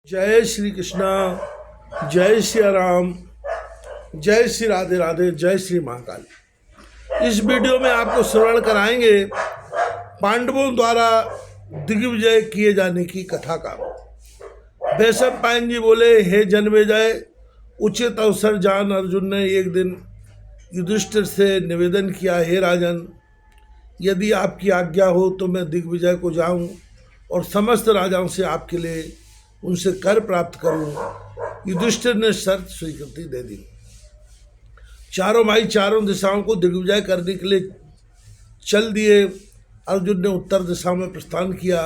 जय श्री कृष्णा, जय श्री राम, जय श्री राधे राधे, जय श्री महाकाल। इस वीडियो में आपको श्रवण कराएंगे पांडवों द्वारा दिग्विजय किए जाने की कथा का। वैशव पायन जी बोले, हे जन्मेजय, उचित अवसर जान अर्जुन ने एक दिन युधिष्ठिर से निवेदन किया, हे राजन, यदि आपकी आज्ञा हो तो मैं दिग्विजय को जाऊं और समस्त राजाओं से आपके लिए उनसे कर प्राप्त करूं। युधिष्ठिर ने शर्त स्वीकृति दे दी। चारों भाई चारों दिशाओं को दिग्विजय करने के लिए चल दिए। अर्जुन ने उत्तर दिशा में प्रस्थान किया।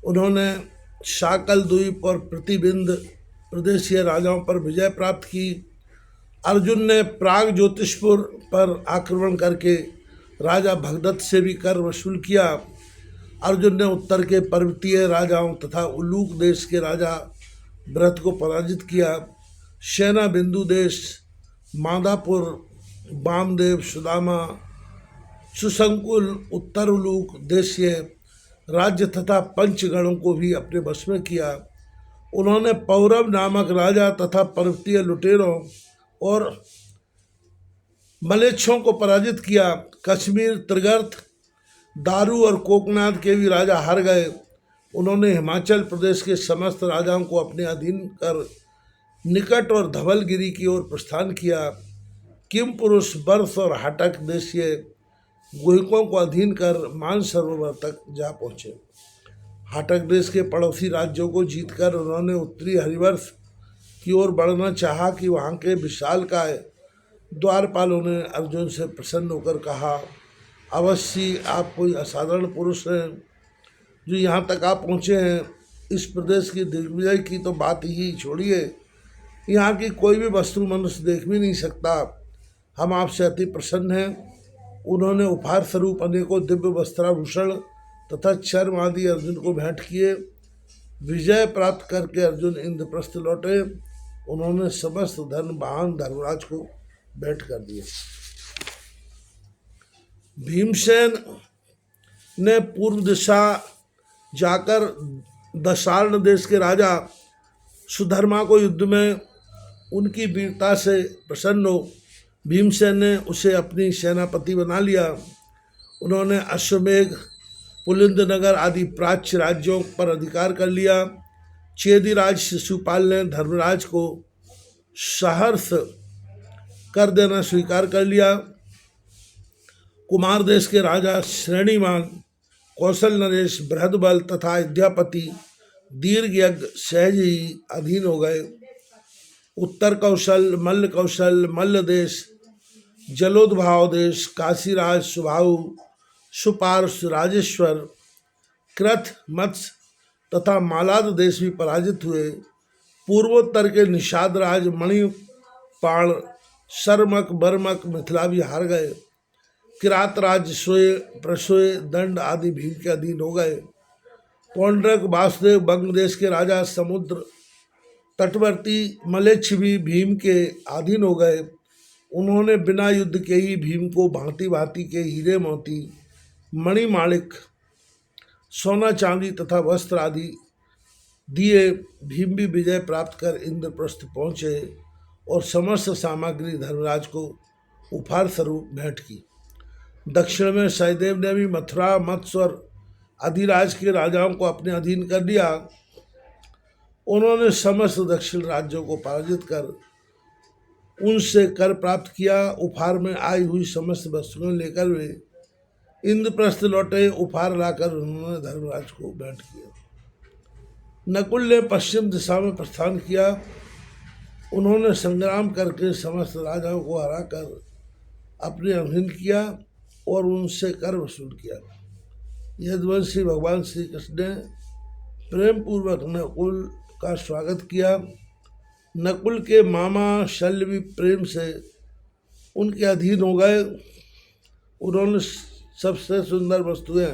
उन्होंने शाकल द्वीप और प्रतिबिंद प्रदेशीय राजाओं पर विजय प्राप्त की। अर्जुन ने प्राग ज्योतिषपुर पर आक्रमण करके राजा भगदत्त से भी कर वसूल किया। अर्जुन ने उत्तर के पर्वतीय राजाओं तथा उलूक देश के राजा भरत को पराजित किया। सेना बिंदु देश, मादापुर, वामदेव, सुदामा, सुसंकुल, उत्तर उलूक देशीय राज्य तथा पंचगणों को भी अपने वश में किया। उन्होंने पौरव नामक राजा तथा पर्वतीय लुटेरों और मलेच्छों को पराजित किया। कश्मीर, त्रिगर्त, दारू और कोकनाथ के भी राजा हार गए। उन्होंने हिमाचल प्रदेश के समस्त राजाओं को अपने अधीन कर निकट और धवलगिरी की ओर प्रस्थान किया। किम पुरुष, बर्फ और हटक देशीय गुहिकों को अधीन कर मानसरोवर तक जा पहुँचे। हटक देश के पड़ोसी राज्यों को जीतकर उन्होंने उत्तरी हरिवर्ष की ओर बढ़ना चाहा कि वहाँ के विशालकाय द्वारपालों ने अर्जुन से प्रसन्न होकर कहा, अवश्य आप कोई असाधारण पुरुष हैं जो यहाँ तक आप पहुँचे हैं। इस प्रदेश की दिग्विजय की तो बात ही छोड़िए, यहाँ की कोई भी वस्तु मनुष्य देख भी नहीं सकता। हम आपसे अति प्रसन्न हैं। उन्होंने उपहार स्वरूप अनेकों दिव्य वस्त्राभूषण तथा चर्म आदि अर्जुन को भेंट किए। विजय प्राप्त करके अर्जुन इंद्रप्रस्थ लौटे। उन्होंने समस्त धन वाहन धर्मराज को भेंट कर दिए। भीमसेन ने पूर्व दिशा जाकर दशार्ण देश के राजा सुधर्मा को युद्ध में उनकी वीरता से प्रसन्न हो भीमसेन ने उसे अपनी सेनापति बना लिया। उन्होंने अश्वमेघ, पुलिंद नगर आदि प्राच्य राज्यों पर अधिकार कर लिया। चेदिराज शिशुपाल ने धर्मराज को सहर्ष कर देना स्वीकार कर लिया। कुमार देश के राजा श्रेणीमान, कौशल नरेश, बृहदबल तथा अयोध्यापति दीर्घयज्ञ सहज ही अधीन हो गए। उत्तर कौशल, मल्ल देश, जलोद्भाव देश, काशीराज, सुबाहु, सुपार्श, राजेश्वर, कृथ, मत्स्य तथा मालाद देश भी पराजित हुए। पूर्वोत्तर के निषाद राज, मणिपाण, शर्मक, बर्मक, मिथिला भी हार गए। किरात राज, सोय, प्रसोय, दंड आदि भीम के अधीन हो गए। पौंड्रक, वासुदेव, बंग देश के राजा समुद्र तटवर्ती मलेच्छ भी भीम के अधीन हो गए। उन्होंने बिना युद्ध के ही भीम को भांति भांति के हीरे मोती, मणिमाणिक, सोना चांदी तथा वस्त्र आदि दिए। भीम भी विजय प्राप्त कर इंद्रप्रस्थ पहुँचे और समस्त सामग्री धर्मराज को उपहार स्वरूप भेंट की। दक्षिण में सहदेव ने भी मथुरा, मत्स्य और अधिराज के राजाओं को अपने अधीन कर लिया। उन्होंने समस्त दक्षिण राज्यों को पराजित कर उनसे कर प्राप्त किया। उपहार में आई हुई समस्त वस्तुएं लेकर वे इंद्रप्रस्थ लौटे। उपहार लाकर उन्होंने धर्मराज को भेंट किया। नकुल ने पश्चिम दिशा में प्रस्थान किया। उन्होंने संग्राम करके समस्त राजाओं को हराकर अपने अधीन किया और उनसे कर वसूल किया। यदुवंशी भगवान श्री कृष्ण ने प्रेम पूर्वक नकुल का स्वागत किया। नकुल के मामा शल्य भी प्रेम से उनके अधीन हो गए। उन्होंने सबसे सुंदर वस्तुएं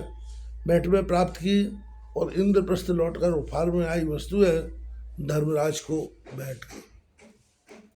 भेंट में प्राप्त की और इंद्रप्रस्थ लौटकर उपहार में आई वस्तुएं धर्मराज को भेंट की।